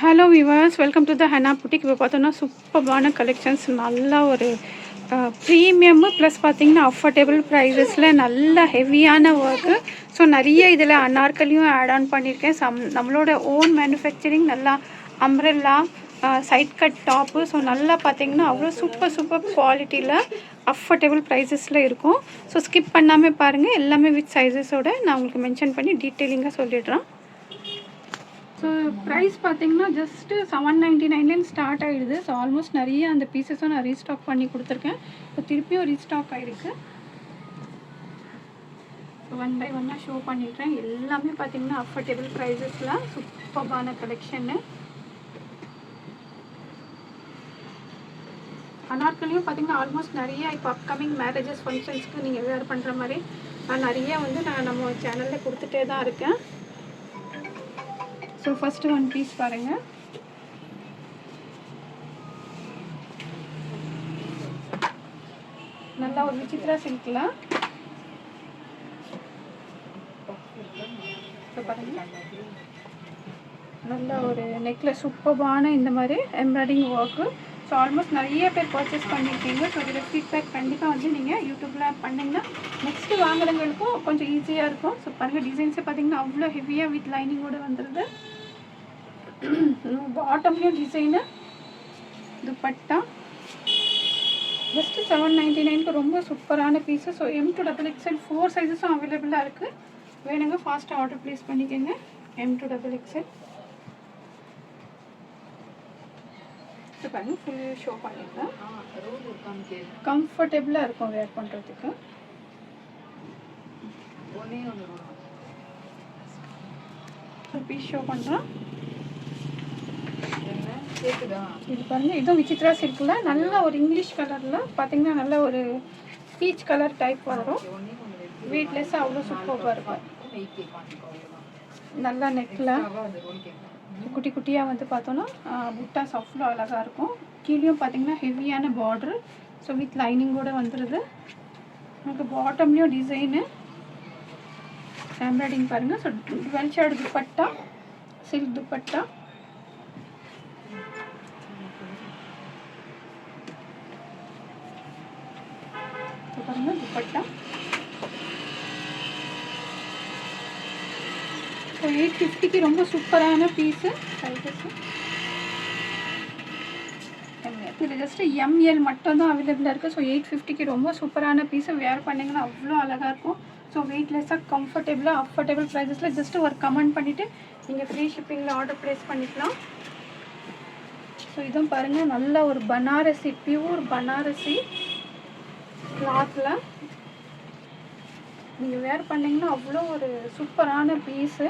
Hello viewers, welcome to the Hana boutique. இப்போ பார்த்தோன்னா சூப்பர்பான கலெக்ஷன்ஸ், நல்லா ஒரு ப்ரீமியமு ப்ளஸ் பார்த்தீங்கன்னா அஃபோர்டபுள் ப்ரைஸஸில் நல்ல ஹெவியான ஒர்க்கு. ஸோ நிறைய இதில் அனார்கலியும் ஆட் ஆன் பண்ணியிருக்கேன். நம்மளோட ஓன் மேனுஃபேக்சரிங், நல்லா umbrella, side cut top. So நல்லா பார்த்தீங்கன்னா அவ்வளோ சூப்பர் குவாலிட்டியில் அஃபோர்டபுள் ப்ரைஸஸில் இருக்கும். ஸோ ஸ்கிப் பண்ணாமல் பாருங்கள். எல்லாமே வித் சைஸஸோடு நான் உங்களுக்கு மென்ஷன் பண்ணி டீட்டெயிலிங்காக சொல்லிடுறேன். ஸோ ப்ரைஸ் பார்த்தீங்கன்னா ஜஸ்ட்டு 799 ஸ்டார்ட் ஆகிடுது. ஸோ ஆல்மோஸ்ட் நிறைய அந்த பீசஸும் நான் ரீஸ்டாக் பண்ணி கொடுத்துருக்கேன். இப்போ திருப்பியும் ரீஸ்டாக் ஆகிருக்கு. ஸோ ஒன் பை ஒன்னாக ஷோ பண்ணிடுறேன். எல்லாமே பார்த்தீங்கன்னா அஃபோர்டபுள் ப்ரைஸஸில் சூப்பர்பான கலெக்ஷன்னு. அனார்கலியும் பார்த்தீங்கன்னா ஆல்மோஸ்ட் நிறைய இப்போ அப்கமிங் மேரேஜஸ் ஃபங்க்ஷன்ஸ்க்கு நீங்கள் வேர் பண்ணுற மாதிரி நான் நிறைய நான் நம்ம சேனலில் கொடுத்துட்டே தான் இருக்கேன். ஸோ ஃபஸ்ட்டு ஒன் பீஸ் பாருங்கள். நல்லா ஒரு விசித்ரா சில்கில் பாருங்கள், நல்ல ஒரு நெக்கில் சூப்பர்பான இந்த மாதிரி எம்ப்ராய்டிங் ஒர்க்கு. ஸோ ஆல்மோஸ்ட் நிறைய பேர் பர்ச்சேஸ் பண்ணியிருக்கீங்க. ஸோ இதில் ஃபீட்பேக் கண்டிப்பாக நீங்கள் யூடியூப்பில் பண்ணிங்கன்னா நெக்ஸ்ட்டு வாங்குறவங்களுக்கும் கொஞ்சம் ஈஸியாக இருக்கும். ஸோ பாருங்கள், டிசைன்ஸை பார்த்தீங்கன்னா அவ்வளோ ஹெவியாக வித் லைனிங்கோடு வந்துடுது. பாட்டம்லேயும் டிசைனு, துப்பட்டா ஜஸ்ட்டு 799க்கு ரொம்ப சூப்பரான piece. So M to XXL 4 சைஸஸும் அவைலபிளாக இருக்குது. வேணுங்க ஃபாஸ்ட்டாக ஆர்டர் ப்ளேஸ் பண்ணிக்கோங்க. M to XXL. ஸோ பாருங்கள், ஃபுல் ஷோ பண்ணிக்கலாம். கம்ஃபர்டபுளாக இருக்கும் வேர் பண்ணுறதுக்கு. ஒரு பீஸ் ஷோ பண்ணுறோம். இது பாருங்கள், இதுவும் விசித்ரா சில்கில் நல்ல ஒரு இங்கிலீஷ் கலரில் பார்த்தீங்கன்னா நல்ல ஒரு பீச் கலர் டைப் வரும். வெயிட்லெஸ்ஸாக அவ்வளோ சூப்பராக இருக்கும். நல்லா நெக்கில் குட்டி குட்டியாக பார்த்தோன்னா புட்டாஸ் அவ்வளோ அழகாக இருக்கும். கீழேயும் பார்த்தீங்கன்னா ஹெவியான பார்டரு. ஸோ வித் லைனிங்கோடு வந்துடுது. நமக்கு பாட்டம்லேயும் டிசைனு எம்ப்ராய்டிங் பாருங்கள். So 12 shade dupatta, silk dupatta. பாருங்கள் துப்பட்டா. ஸோ 850க்கு ரொம்ப சூப்பரான பீஸு. சைஸஸு இது ஜஸ்ட்டு ML மட்டும் தான் அவைலபிளாக இருக்குது. ஸோ 850க்கு ரொம்ப சூப்பரான பீஸு. வேர் பண்ணிங்கன்னா அவ்வளோ அழகாக இருக்கும். ஸோ வெயிட்லெஸ்ஸாக கம்ஃபர்டபுளாக அஃபோர்டபுள் ப்ரைஸஸில் ஜஸ்ட்டு ஒரு கமெண்ட் பண்ணிவிட்டு நீங்கள் ஃப்ரீ ஷிப்பிங்கில் ஆர்டர் ப்ளேஸ் பண்ணிக்கலாம். ஸோ இதுவும் பாருங்கள், நல்ல ஒரு பனாரசி, பியூர் பனாரசி கிளாத்தில் நீங்கள் வேர் பண்ணிங்கன்னா அவ்வளோ ஒரு சூப்பரான பீஸு.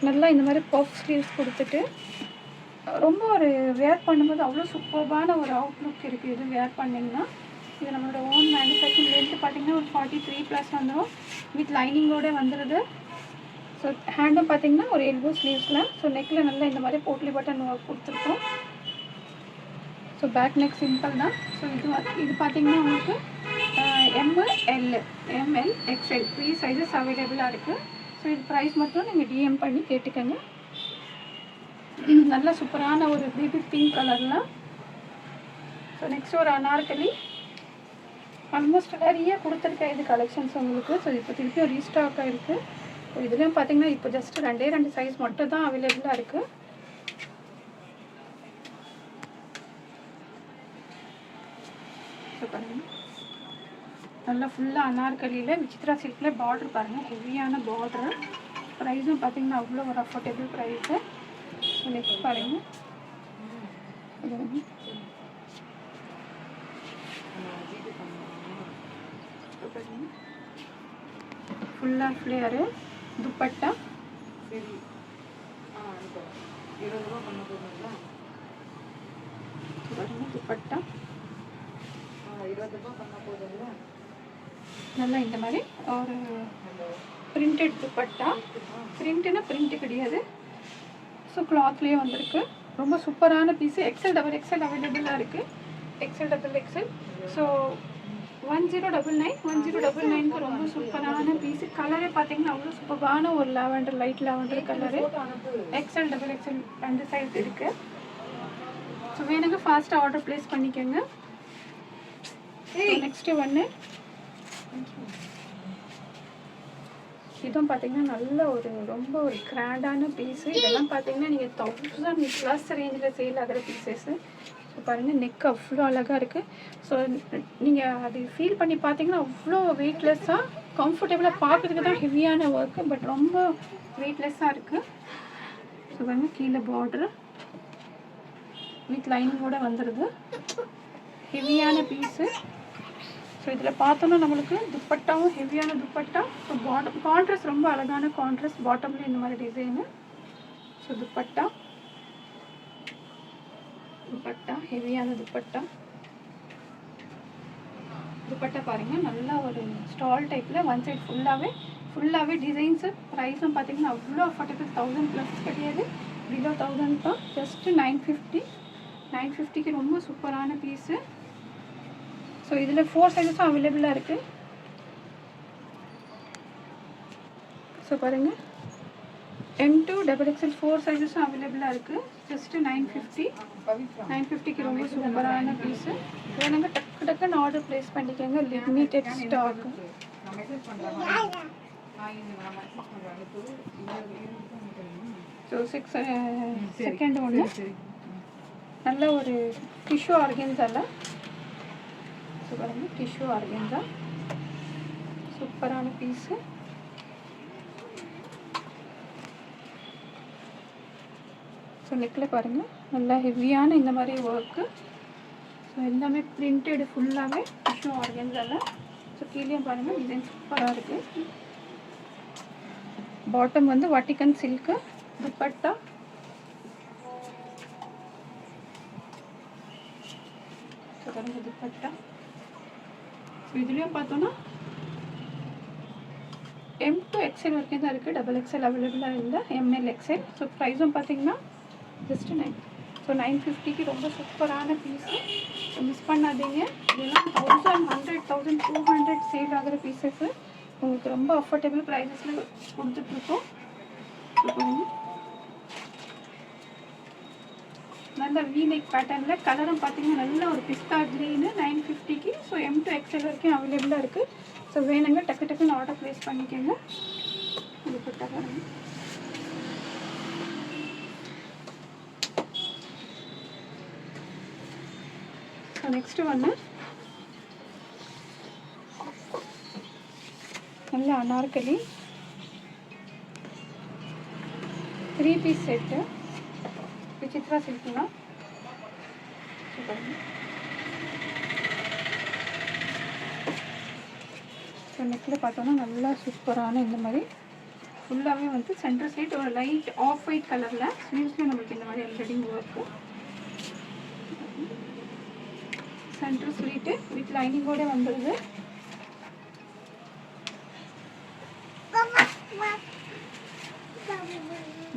நல்லா இந்த மாதிரி பஃப் ஸ்லீவ்ஸ் கொடுத்துட்டு ரொம்ப ஒரு வேர் பண்ணும்போது அவ்வளோ சூப்பர்பான ஒரு அவுட்லுக் இருக்குது. இது வேர் பண்ணிங்கன்னா இது நம்மளோட ஓன் மேனுஃபேக்சரிங். லென்த்து பார்த்திங்கன்னா ஒரு 43+ வந்துடும். வித் லைனிங்கோடு வந்துடுது. ஸோ ஹேண்டும் பார்த்திங்கன்னா ஒரு எல்போ ஸ்லீவ்ஸில். ஸோ நெக்கில் நல்லா இந்த மாதிரி போட்லி பட்டன் ஒர்க் கொடுத்துருக்கோம். ஸோ பேக் நெக் சிம்பிள் தான். ஸோ இது பார்த்திங்கன்னா உங்களுக்கு ML XL 3 சைஸஸ் அவைலபிளாக இருக்குது. ஸோ இது ப்ரைஸ் மட்டும் நீங்கள் DM பண்ணி கேட்டுக்கோங்க. நல்ல சூப்பரான ஒரு பேபி பிங்க் கலரில். ஸோ நெக்ஸ்ட் ஒரு அனார்கலி. ஆல்மோஸ்ட் நிறைய கொடுத்துருக்கேன் இது கலெக்ஷன்ஸ் உங்களுக்கு. ஸோ இப்போ திருப்பியும் ரீஸ்டாக் ஆகிருக்கு. ஸோ இதுலேயும் பார்த்தீங்கன்னா இப்போ ஜஸ்ட் 2 சைஸ் மட்டும் தான் அவைலபிளாக இருக்குது. ஸோ பாருங்கள், நல்லா ஃபுல்லாக அனார்கலியில் விசித்ரா சில்கில் பார்டர் பாருங்கள், ஹெவியான பார்டரு. ப்ரைஸும் பார்த்தீங்கன்னா அவ்வளோ ஒரு அஃபோர்டபுள் ப்ரைஸு. ஸோ நெக்ஸ்ட் பாருங்கள், ஃபுல்லாக ஃப்ளேயரு துப்பட்டா. துப்பட்டா நல்லா இந்த மாதிரி ஒரு பிரிண்டட் துப்பட்டா. பிரிண்ட்டுன்னா பிரிண்ட்டு கிடையாது. ஸோ கிளாத்லேயே வந்திருக்கு. ரொம்ப சூப்பரான பீஸு. XL XXL அவைலபிளாக இருக்குது. XL XXL. ஸோ 1099 1099க்கு ரொம்ப சூப்பரான பீஸு. கலரே பார்த்தீங்கன்னா அவ்வளோ சூப்பரான ஒரு lavender, light lavender colour. XL XXL 2 size இருக்குது. ஸோ வேணுங்க ஃபாஸ்ட்டாக ஆர்டர் ப்ளேஸ் பண்ணிக்கோங்க. நெக்ஸ்ட்டு ஒன்று இதுவும் பார்த்தீங்கன்னா நல்ல ரொம்ப ஒரு கிராண்டான பீஸு. இதெல்லாம் பார்த்தீங்கன்னா நீங்கள் 1000+ ரேஞ்சில் சேல் ஆகிற பீசஸ்ஸு. ஸோ பாருங்கள், நெக் அவ்வளோ அழகாக இருக்குது. ஸோ நீங்கள் அது ஃபீல் பண்ணி பார்த்தீங்கன்னா அவ்வளோ வெயிட்லெஸ்ஸாக, கம்ஃபர்டபுளாக, பார்க்குறதுக்கு தான் ஹெவியான ஒர்க்கு, பட் ரொம்ப வெயிட்லெஸ்ஸாக இருக்குது. ஸோ பாருங்கள், கீழே பார்டரு வித் லைனிங்கோடு வந்துடுது. ஹெவியான பீஸு. ஸோ இதில் பார்த்தோன்னா நம்மளுக்கு துப்பட்டாவும் ஹெவியான துப்பட்டா. ஸோ பாட்டம் கான்ட்ராஸ்ட் ரொம்ப அழகான கான்ட்ராஸ்ட். பாட்டம்லேயும் இந்த மாதிரி டிசைனு. ஸோ துப்பட்டா ஹெவியான துப்பட்டா பாருங்கள், நல்லா ஒரு ஸ்டால் டைப்பில் ஒன் சைட் ஃபுல்லாகவே டிசைன்ஸு. ப்ரைஸும் பார்த்தீங்கன்னா அவ்வளோ அஃபோர்டபுள். 1000+ கிடையாது, பிலோ 1000 தான். ஜஸ்ட்டு 950க்கு ரொம்ப சூப்பரான பீஸு. ஸோ இதில் 4 சைஸஸும் அவைலபிளாக இருக்குது. ஸோ பாருங்கள், M2 XXL 4 சைஸஸும் அவைலபிளாக இருக்குது. ஜஸ்ட்டு 950க்கு ரொம்ப சூப்பரான பீஸு. வேணுங்க டக்குன்னு ஆர்டர் ப்ளேஸ் பண்ணிக்கோங்க. Limited stock. ஸோ செகண்ட் ஒன்று நல்ல ஒரு டிஷ்யூ ஆர்கன்ஸால. ஸோ பாருங்கள், டிஷ்யூ ஆர்கன்ஸா சூப்பரான பீஸு. ஸோ நெக்கில் பாருங்கள், நல்லா ஹெவியான இந்த மாதிரி ஒர்க்கு. ஸோ எல்லாமே பிரிண்டடு ஃபுல்லாகவே டிஷ்யூ ஆர்கன்ஸால. ஸோ கீழேயும் பாருங்கள், டிசைன் சூப்பராக இருக்குது. பாட்டம் வந்து வட்டிகன் சில்க்கு. துப்பட்டா ஸோ பாருங்கள், துப்பட்டா. இதுலேயும் பார்த்தோன்னா M2 XL வரைக்கும் தான் இருக்குது. XXL அவைலபிளாக இல்லை, ML XL. ஸோ ப்ரைஸும் பார்த்தீங்கன்னா ஜஸ்ட்டு 9. ஸோ 950க்கு ரொம்ப சூப்பரான பீஸு. மிஸ் பண்ணாதீங்க. இதெல்லாம் 1100 1200 சேல் ஆகிற பீசஸ்ஸு. உங்களுக்கு ரொம்ப அஃபோர்டபுள் ப்ரைஸஸில் கொடுத்துட்ருக்கோம். நல்ல V-neck பேட்டர்னில். கலரும் பார்த்தீங்கன்னா நல்ல ஒரு பிஸ்தா க்ரீனு. 950க்கு. ஸோ M2 XL வரைக்கும் அவைலபிளாக இருக்குது. ஸோ வேணுங்க டக்குன்னு ஆர்டர் ப்ளேஸ் பண்ணிக்கோங்க. இது போட்டா பாருங்கள். ஸோ நெக்ஸ்ட்டு ஒன்று நல்ல அனார்கலி 3 பீஸ் செட்டு. விசித்ரா சில்க்குனா. ஸோ நெக்கில் பார்த்தோன்னா நல்லா சூப்பரான இந்த மாதிரி ஃபுல்லாகவே வந்து சென்டர் சைட் ஒரு லைட் ஆஃப் ஒயிட் கலரில். ஸ்லீவ்ஸ்லேயும் நம்மளுக்கு இந்த மாதிரி embroidery work. Centre slit with லைனிங்கோட வந்துடுது.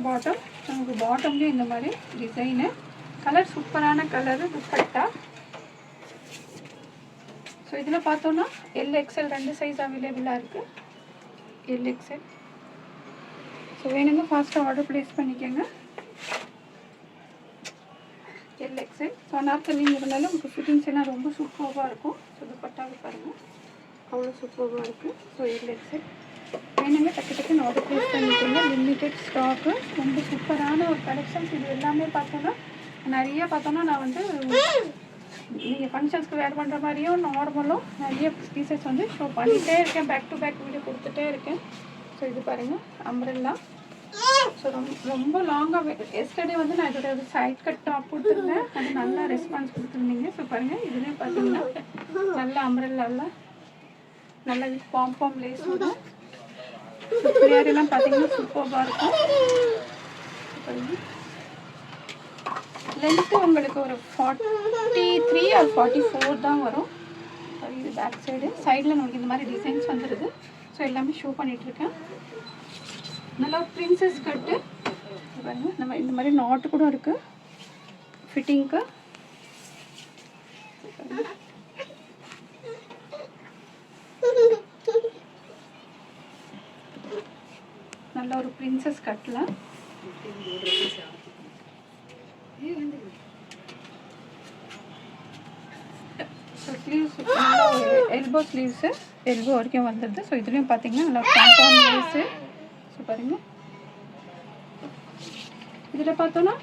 பாட்டம் நமக்கு பாட்டம்லேயும் இந்த மாதிரி டிசைனு. கலர் சூப்பரான கலரு. துப்பட்டா ஸோ இதில் பார்த்தோன்னா LXL 2 சைஸ் அவைலபிளாக இருக்குது. LXL. ஸோ வேணுங்க ஃபாஸ்ட்டாக ஆர்டர் ப்ளேஸ் பண்ணிக்கோங்க. LXL. ஸோ அனார்கலிங்கிறதுனால உங்களுக்கு ஃபிட்டிங்ஸ் எல்லாம் ரொம்ப சூப்பராக இருக்கும். ஸோ துப்பட்டாவே பாருங்கள், அவ்வளோ சூப்பராக இருக்குது. ஸோ LXL வேணுங்க டக்குன்னு ஆர்டர் ப்ளேஸ் பண்ணிக்கோங்க. Limited stock. ரொம்ப சூப்பரான ஒரு கலெக்ஷன்ஸ். இது எல்லாமே பார்த்தோன்னா நிறைய பார்த்தோன்னா நான் வந்து நீங்கள் ஃபங்க்ஷன்ஸ்க்கு வேர் பண்ணுற மாதிரியும் நார்மலும் நிறைய பீசஸ் வந்து ஷோ பண்ணிகிட்டே இருக்கேன். பேக் டு பேக் வீடியோ கொடுத்துட்டே இருக்கேன். ஸோ இது பாருங்கள், அம்ப்ரெல்லா. ஸோ ரொம்ப லாங்காக எஸ்டர்டே வந்து நான் இதோட சைட் கட் டாப் கொடுத்துருந்தேன். அது நல்லா ரெஸ்பான்ஸ் கொடுத்துருந்தீங்க. ஸோ பாருங்கள், இதுலேயும் பார்த்தீங்கன்னா நல்ல அம்ப்ரெல்லாவில் நல்ல பாம் லேஸ் வரும். சுடியாரெல்லாம் பார்த்தீங்கன்னா சூப்பராக இருக்கும். லென்த்து உங்களுக்கு ஒரு 43 or 44 தான் வரும். இது பேக் சைடில் நமக்கு இந்த மாதிரி டிசைன்ஸ் வந்துடுது. ஸோ எல்லாமே ஷோ பண்ணிகிட்ருக்கேன். நல்லா பிரின்சஸ் கட்டு பாருங்க. நம்ம இந்த மாதிரி நாட்டு கூட இருக்குது ஃபிட்டிங்க்கு. நல்ல ஒரு பிரின்சஸ் கட்டில் ஸ்லீவ்ஸ் நல்லா ஒரு எல்போ ஸ்லீவ்ஸு எல்போ வரைக்கும் வந்துடுது. ஸோ இதுலேயும் பார்த்தீங்கன்னா நல்லா காம்பவுண்ட் லேஸு. ஸோ பாருங்கள், இதில் பார்த்தோன்னா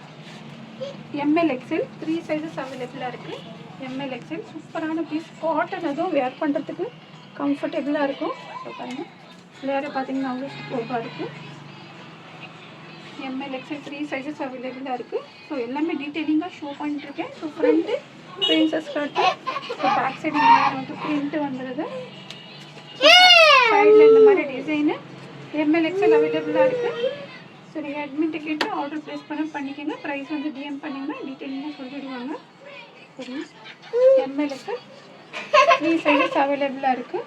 எம்எல் எக்ஸ்எல் 3 சைஸஸ் அவைலபிளாக இருக்குது. எம்எல் எக்ஸ்எல் சூப்பரான பீஸ், காட்டன் அதுவும் வேர் பண்ணுறதுக்கு கம்ஃபர்டபுளாக இருக்கும். ஸோ பாருங்கள், வேறு பார்த்தீங்கன்னா அவ்வளோ சூப்பராக இருக்குது. எம்எல் எக்ஸ்எல் 3 சைஸஸ் அவைலபிளாக இருக்குது. ஸோ எல்லாமே டீட்டெயிலிங்காக ஷோ பண்ணிட்டுருக்கேன். So front princess cut, so back side இந்த மாதிரி வந்து பிரிண்ட்டு வந்துடுது. சைடில் இந்த மாதிரி டிசைனு எம்எல் எக்ஸ்எல் அவைலபிளாக இருக்குது. ஸோ நீங்கள் அட்மிட் கேட்டு ஆர்டர் ப்ளேஸ் பண்ணிக்கோங்க. ப்ரைஸ் வந்து டிஎம் பண்ணிங்கன்னா டீட்டெயிலிங்காக சொல்லிடுவாங்க. சரி, எம்எல் எக்ஸ்எல் 3 சைஸஸ் அவைலபிளாக இருக்குது.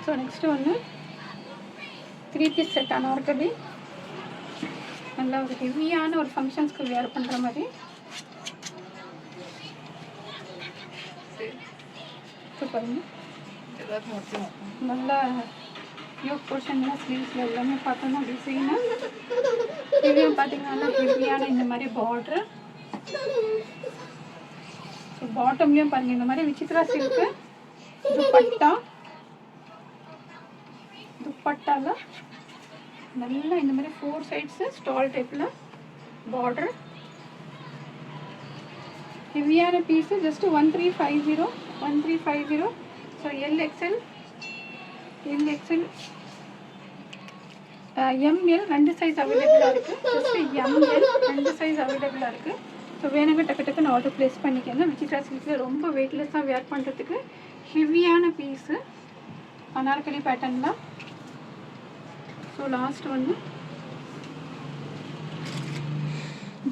ஸோ நெக்ஸ்ட்டு வந்து 3 பீஸ் செட் அனார்கலி, நல்லா ஒரு ஹெவியான ஒரு ஃபங்க்ஷன்ஸ்க்கு வேர் பண்ணுற மாதிரி. பாருங்க, நல்லா யோக் போர்ஷன்லாம் ஸ்லீவ்ஸில் எல்லாமே பார்த்தோம்னா டிசைனு. இதுலேயும் பார்த்தீங்கன்னா ஹெவியான இந்த மாதிரி பார்ட்ரு. ஸோ பாட்டம்லேயும் பாருங்கள் இந்த மாதிரி விசித்ரா சில்க்கு துப்பட்டாவில் நல்லா இந்த மாதிரி 4 சைட்ஸு ஸ்டால் டைப்பில் பார்டர். ஹெவியான piece just 1350. So L XL M L 2 size அவைலபிளாக இருக்குது. ஜஸ்ட்டு எம்எல் 2 சைஸ் அவைலபிளாக இருக்குது. ஸோ வேணுங்க டக்குன்னு ஆர்டர் ப்ளேஸ் பண்ணிக்கோங்க. விசித்ரா சில்கில் ரொம்ப வெயிட்லெஸ்ஸாக வேர் பண்ணுறதுக்கு ஹெவியான பீஸு அனார்கலி பேட்டர்னில். ஸோ லாஸ்ட் வந்து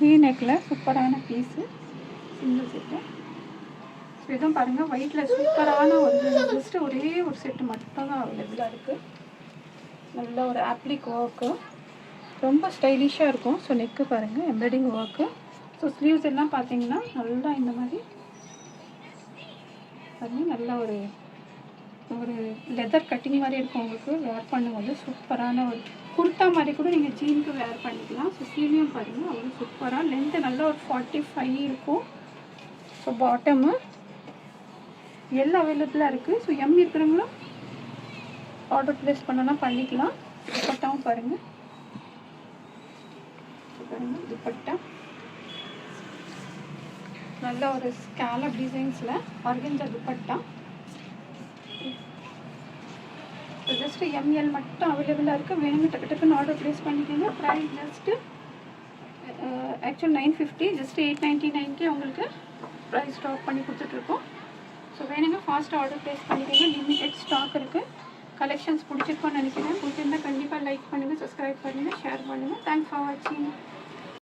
வி நெக்கில் சூப்பரான பீஸு சிங்கிள் செட்டு. ஸோ இதுவும் பாருங்கள் ஒயிட்டில் சூப்பரான ஒரு ஜஸ்ட்டு ஒரே ஒரு செட்டு மட்டும் தான் அவைலபிளாக இருக்குது. நல்ல ஒரு ஆப்ளிக் ஒர்க்கு, ரொம்ப ஸ்டைலிஷாக இருக்கும். ஸோ நெக்கு பாருங்கள் எம்ப்ராய்டிங் ஒர்க்கு. ஸோ ஸ்லீவ்ஸ் எல்லாம் பார்த்தீங்கன்னா நல்லா இந்த மாதிரி பாருங்கள், நல்லா ஒரு லெதர் கட்டிங் மாதிரி இருக்கும். உங்களுக்கு வேர் பண்ணும்போது சூப்பரான ஒரு குர்த்தா மாதிரி கூட நீங்கள் ஜீனுக்கு வேர் பண்ணிக்கலாம். ஸோ கீழேயும் பாருங்கள் அவ்வளோ சூப்பராக லென்த்து நல்லா ஒரு 45 இருக்கும். ஸோ பாட்டமு எல்லாம் அவைலபிளாக இருக்குது. ஸோ எம் இருக்கிறவங்களும் ஆர்டர் ப்ளேஸ் பண்ணலாம் பண்ணிக்கலாம். துப்பட்டாவும் பாருங்கள், துப்பட்டா நல்ல ஒரு ஸ்கேலப் டிசைன்ஸில் organza dupatta. So just ML மட்டும் அவைலபிளாக இருக்குது. வேணுங்க டக்குன்னு ஆர்டர் ப்ளேஸ் பண்ணிக்கோங்க. ப்ரைஸ் ஜஸ்ட்டு ஆக்சுவல் 950, ஜஸ்ட்டு 899க்கு உங்களுக்கு ப்ரைஸ் ஸ்டாக் பண்ணி கொடுத்துட்ருக்கோம். ஸோ வேணுங்க ஃபாஸ்ட்டாக ஆர்டர் ப்ளேஸ் பண்ணிக்கோங்க. லிமிட்டட் ஸ்டாக் இருக்குது. கலெக்ஷன்ஸ் பிடிச்சிருக்கோன்னு நினைக்கிறேன். பிடிச்சிருந்தால் கண்டிப்பாக லைக் பண்ணுங்கள், சப்ஸ்கிரைப் பண்ணுங்கள், ஷேர் பண்ணுங்கள். தேங்க்ஸ் ஃபார் வாட்சிங்.